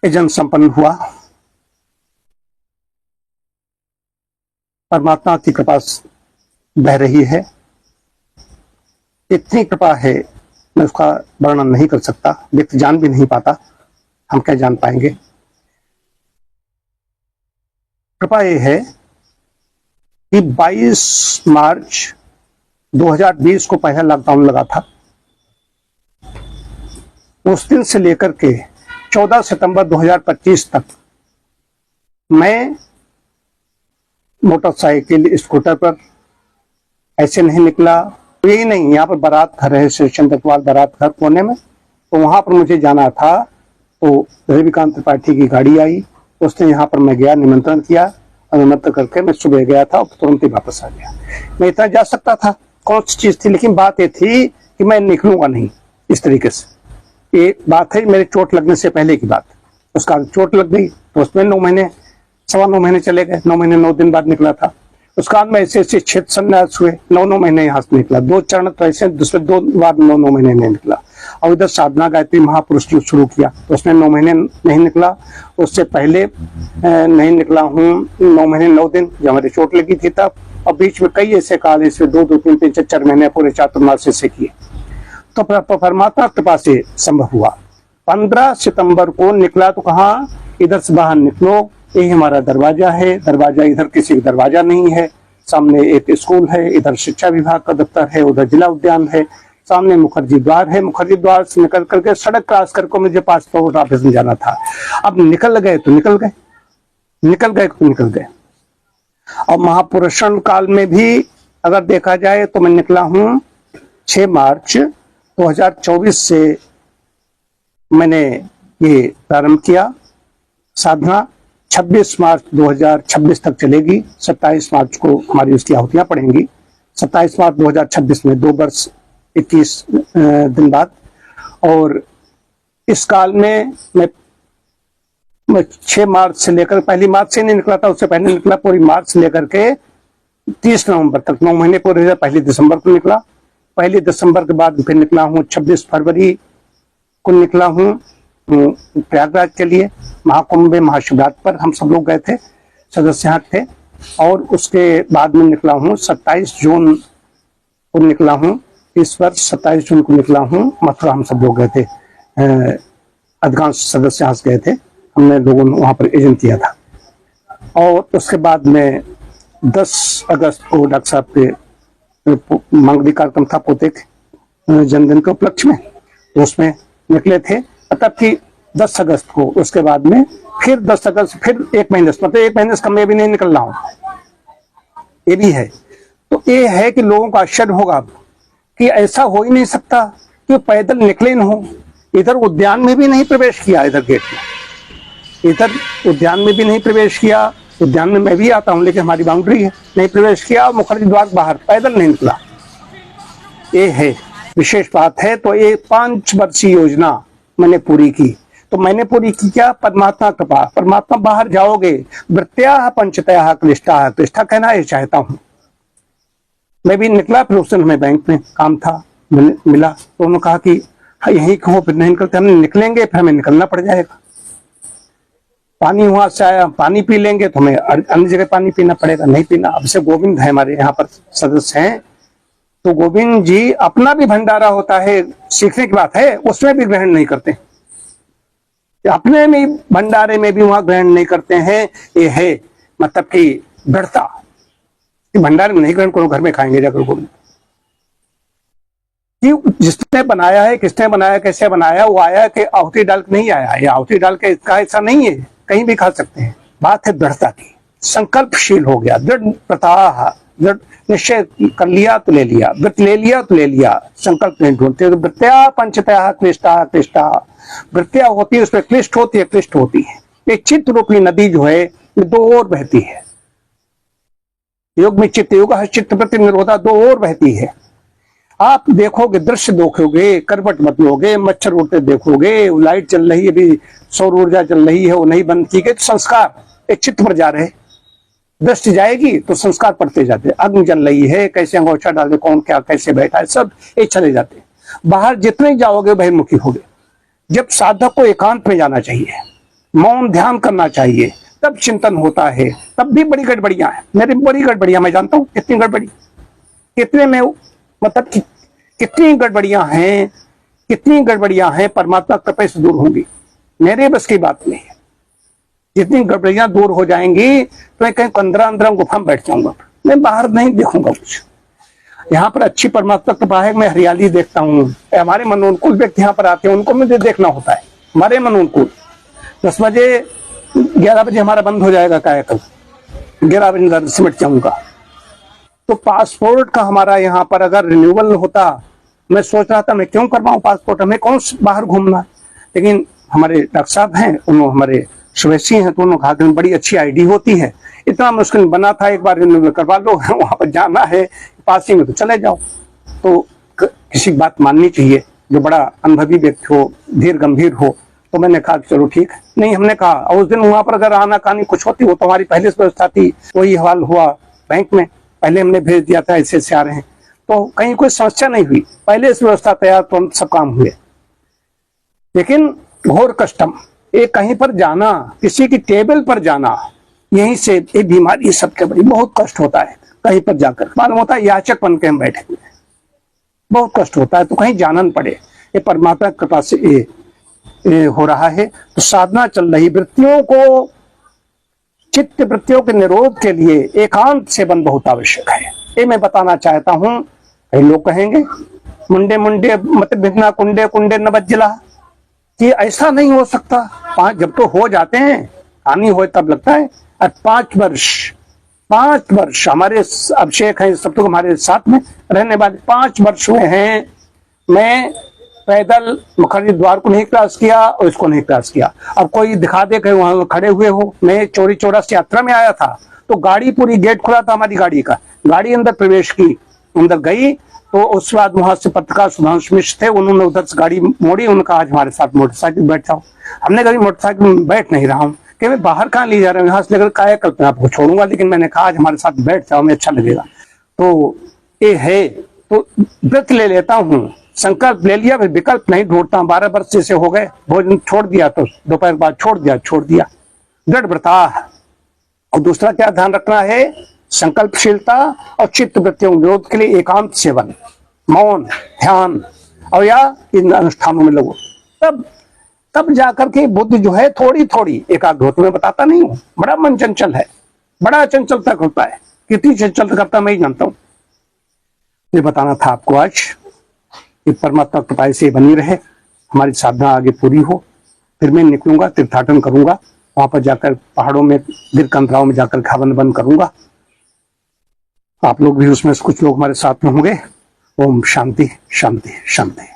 यजन संपन्न हुआ। परमात्मा की कृपा बह रही है, इतनी कृपा है मैं उसका वर्णन नहीं कर सकता, व्यक्ति जान भी नहीं पाता, हम क्या जान पाएंगे। कृपा ये है कि 22 मार्च 2020 को पहला लॉकडाउन लगा था। उस दिन से लेकर के 14 सितंबर 2025 तक मैं मोटरसाइकिल स्कूटर पर ऐसे नहीं निकला। यही नहीं, यहाँ पर बारात घर है, श्री चंद्रपाल बारात घर कोने में, तो वहां पर मुझे जाना था। तो रविकांत त्रिपाठी की गाड़ी आई, उसने यहाँ पर मैं गया, निमंत्रण किया, और निमंत्रण करके मैं सुबह गया था और तुरंत ही वापस आ गया। मैं इतना जा सकता था, कौन सी चीज थी, लेकिन बात ये थी कि मैं निकलूंगा नहीं इस तरीके से। ये बात है मेरे चोट लगने से पहले की बात। उसका चोट लग गई तो उसमें 9 महीने 9.25 महीने चले गए, 9 महीने 9 दिन बाद निकला था। उसका में ऐसे ऐसे क्षेत्र संन्यास हुए, 9 महीने यहाँ से निकला। 2 चरण तो ऐसे, दूसरे 2 बार 9 महीने नहीं निकला। और इधर साधना गायत्री महापुरुष शुरू किया तो उसमें 9 महीने नहीं निकला। उससे पहले नहीं निकला हूँ 9 महीने 9 दिन, जब हमारी चोट लगी थी तब। और बीच में कई ऐसे काल, इसमें 2 2 3 3 4 महीने पूरे चातुर्मास से किए, तो परमात्मा कृपा से संभव हुआ। 15 सितंबर को निकला तो कहा इधर से बाहर निकलो, यही हमारा दरवाजा है। दरवाजा इधर किसी का दरवाजा नहीं है, सामने एक स्कूल है, इधर शिक्षा विभाग का दफ्तर है, उधर जिला उद्यान है, सामने मुखर्जी द्वार है। मुखर्जी द्वार से निकल करके सड़क क्रॉस करके मुझे पासपोर्ट ऑफिस में जाना था। अब निकल गए तो निकल गए, निकल गए तो निकल गए। और महापुरुषण काल में भी अगर देखा जाए तो मैं निकला हूं 6 मार्च 2024 से मैंने ये प्रारंभ किया साधना। 26 मार्च 2026 तक चलेगी। 27 मार्च को हमारी उसकी आहुतियां पड़ेंगी। 27 मार्च 2026 में 2 वर्ष 21 दिन बाद। और इस काल में मैं 6 मार्च से लेकर, पहली मार्च से नहीं निकला था, उससे पहले निकला पूरी मार्च से लेकर के 30 नवंबर तक, 9 महीने पूरे। पहली दिसंबर को निकला, पहली दिसंबर के बाद फिर निकला हूँ 26 फरवरी को निकला हूँ प्रयागराज के लिए। महाकुंभ में महाशिवरात्रि पर हम सब लोग गए थे, सदस्य यहाँ थे। और उसके बाद में निकला हूँ 27 जून को निकला हूँ, इस वर्ष 27 जून को निकला हूँ मथुरा। हम सब लोग गए थे, अधिकांश सदस्य यहाँ से गए थे, हमने लोगों ने वहाँ पर एजेंट किया था। और उसके बाद में 10 अगस्त को डॉक्टर साहब के मंगली कार्यक्रम था पोते के जन्मदिन के उपलक्ष्य में, तो उसमें निकले थे। मतलब कि 10 अगस्त को, उसके बाद में फिर 10 अगस्त, फिर 1 महीने, मतलब 1 महीने से कम में भी नहीं निकल रहा हूँ, ये भी है। तो ये है कि लोगों को आश्चर्य होगा कि ऐसा हो ही नहीं सकता कि पैदल निकले न हो। इधर उद्यान में भी नहीं प्रवेश किया, इधर गेट में, इधर उद्यान में भी नहीं प्रवेश किया। उद्यान में मैं भी आता हूँ लेकिन हमारी बाउंड्री है, नहीं प्रवेश किया। मुखर्जी द्वार बाहर पैदल नहीं निकला, ये है विशेष बात है। तो ये 5 वर्षीय योजना मैंने पूरी की। तो मैंने पूरी की क्या? परमात्मा कृपा। परमात्मा बाहर जाओगे, वृत्त्या पंचतया क्लिष्टा, क्लिष्टा कहना ये चाहता हूँ। मैं भी निकला, फिर उस दिन हमें बैंक में काम था, मिला, तो उन्होंने कहा कि यहीं कहो, फिर नहीं निकलते। हम निकलेंगे फिर हमें निकलना पड़ जाएगा। पानी वहां से आया, पानी पी लेंगे तो हमें अन्य जगह पानी पीना पड़ेगा, नहीं पीना। अब से गोविंद है हमारे यहाँ पर सदस्य हैं, तो गोविंद जी अपना भी भंडारा होता है, सीखने की बात है, उसमें भी ग्रहण नहीं करते, अपने में भंडारे में भी वहां ग्रहण नहीं करते हैं। ये है मतलब कि दृढ़ता, भंडारे में नहीं ग्रहण करो, घर में खाएंगे जाकर गोविंद। जिसने बनाया है, किसने बनाया, कैसे बनाया, वो आया कि आहुति डाल के नहीं आया, ये आहुति डाल के इसका ऐसा नहीं है, कहीं भी खा सकते हैं। बात है दृढ़ता की, संकल्पशील हो गया, दृढ़ प्रथा, दृढ़ निश्चय कर लिया तो ले लिया, व्रत ले लिया तो ले लिया, संकल्प नहीं ढूंढते। तो वृत्त्या पंचतया क्लिष्टा, क्लिष्टा वृत्तियां होती है, उसमें क्लिष्ट होती है, क्लिष्ट होती है। एक चित्त रूपी नदी जो है ये 2 ओर बहती है। योग में चित्त योग चित्त प्रति निरोधा 2 ओर बहती है। आप देखोगे, दृश्य देखोगे, करवट बदलोगे, मच्छर उड़ते देखोगे, लाइट चल रही है, अभी सौर ऊर्जा चल रही है, वो नहीं बंद की गई, तो संस्कार एक चित्त पर जा रहे। दृष्टि जाएगी तो संस्कार पड़ते जाते। अग्नि जल रही है, कैसे अंगोछा डाले, कौन क्या कैसे बैठा है, सब एक चले जाते। बाहर जितने जाओगे बहिर्मुखी होगे। जब साधक को एकांत में जाना चाहिए, मौन ध्यान करना चाहिए, तब चिंतन होता है। तब भी बड़ी गड़बड़ियां हैं, मेरी बड़ी गड़बड़ियां, मैं जानता हूं कितनी गड़बड़ी, कितने में मतलब कितनी गड़बड़ियां हैं, कितनी गड़बड़ियां हैं परमात्मा कृपा से दूर होंगी, मेरे बस की बात नहीं है। जितनी गड़बड़ियां दूर हो जाएंगी तो मैं कहीं अंदर गुफा में बैठ जाऊंगा, मैं बाहर नहीं देखूंगा कुछ। यहाँ पर अच्छी परमात्मा कृपा है, मैं हरियाली देखता हूँ। हमारे मनोनुकूल व्यक्ति यहाँ पर आते हैं, उनको मुझे देखना होता है। हमारे मनोनुकूल 10 बजे 11 बजे हमारा बंद हो जाएगा कायाकल्प, 11 बजे सिमट जाऊंगा। तो पासपोर्ट का हमारा यहाँ पर अगर रिन्यूअल होता, मैं सोच रहा था मैं क्यों करवाऊं पासपोर्ट, हमें कौन बाहर घूमना है। लेकिन हमारे डॉक्टर साहब हैं, उन्होंने हमारे शुभेच्छी हैं, तो उन्होंने कहा कि बड़ी अच्छी आईडी होती है, इतना मुश्किल बना था, एक बार रिन्यूअल करवा लो, वहां पर जाना है पासिंग में तो चले जाओ। तो किसी की बात माननी चाहिए, जो बड़ा अनुभवी व्यक्ति हो, धीर गंभीर हो। तो मैंने कहा चलो ठीक है। नहीं, हमने कहा, और उस दिन वहां पर अगर आना कहानी कुछ होती, वो तो हमारी पहले से व्यवस्था थी, वही हवाल हुआ बैंक में, पहले हमने भेज दिया था ऐसे आ रहे हैं, तो कहीं कोई समस्या नहीं हुई, पहले से व्यवस्था तैयार, तो सब काम हुए। लेकिन घोर कष्टम, एक कहीं पर जाना, किसी की टेबल पर जाना, यहीं से ये बीमारी सबके बड़ी बहुत कष्ट होता है। कहीं पर जाकर मालूम होता है याचक बन के हम बैठे हुए, बहुत कष्ट होता है, तो कहीं जाना न पड़े। ये परमात्मा की कृपा से ये हो रहा है। तो साधना चल रही, वृत्तियों को, चित्त वृत्तियों के निरोध के लिए एकांत सेवन बहुत आवश्यक है। ये मैं बताना चाहता हूं। कई लोग कहेंगे मुंडे मुंडे मत बिना कुंडे कुंडे न बज्जला, कि ऐसा नहीं हो सकता। 5 जब तो हो जाते हैं, हानि हो तब लगता है। और 5 वर्ष हमारे अभिषेक हैं, सब तो हमारे साथ में रहने वाले 5 वर्ष हुए हैं, मैं पैदल मुखर्जी द्वार को नहीं क्रॉस किया और इसको नहीं क्रॉस किया। अब कोई दिखा दे कहीं वहां खड़े हुए हो। मैं चौरी चौरा से यात्रा में आया था, तो गाड़ी पूरी, गेट खुला था हमारी गाड़ी का, गाड़ी अंदर प्रवेश की, अंदर गई, तो उसके बाद वहां से पत्रकार सुधांशु मिश्र थे, उन्होंने उधर से गाड़ी मोड़ी, उनका आज हमारे साथ मोटरसाइकिल बैठ जाओ। हमने कभी मोटरसाइकिल में बैठ नहीं रहा हूँ कि मैं बाहर कहाँ ले जा रहा हूँ, यहाँ से लेकर कायाकल्प में आपको छोड़ूंगा, लेकिन मैंने कहा आज हमारे साथ बैठ जाओ, मैं अच्छा लगेगा। तो ये है, तो व्रत ले लेता हूँ, संकल्प ले लिया, फिर विकल्प नहीं ढूंढता। 12 वर्ष जैसे हो गए, भोजन छोड़ दिया तो दोपहर बाद छोड़ दिया, दृढ़ व्रता। और दूसरा क्या ध्यान रखना है, संकल्पशीलता और चित्त वृत्तियों निरोध के लिए एकांत सेवन, मौन, ध्यान, और या इन अनुष्ठानों में लगो, तब जाकर के बुद्धि जो है थोड़ी थोड़ी एकाग्र होती। मैं बताता नहीं हूँ, बड़ा मन चंचल है, बड़ा चंचलता करता है, कितनी चंचलता करता मैं ही जानता हूँ। ये बताना था आपको आज, कि परमात्मा कृपा से बनी रहे, हमारी साधना आगे पूरी हो। फिर मैं निकलूंगा, तीर्थाटन करूंगा, वहां पर जाकर पहाड़ों में, गिरकंदराओं में जाकर हवन बंद करूंगा। आप लोग भी उसमें से कुछ लोग हमारे साथ में होंगे। ओम शांति शांति शांति।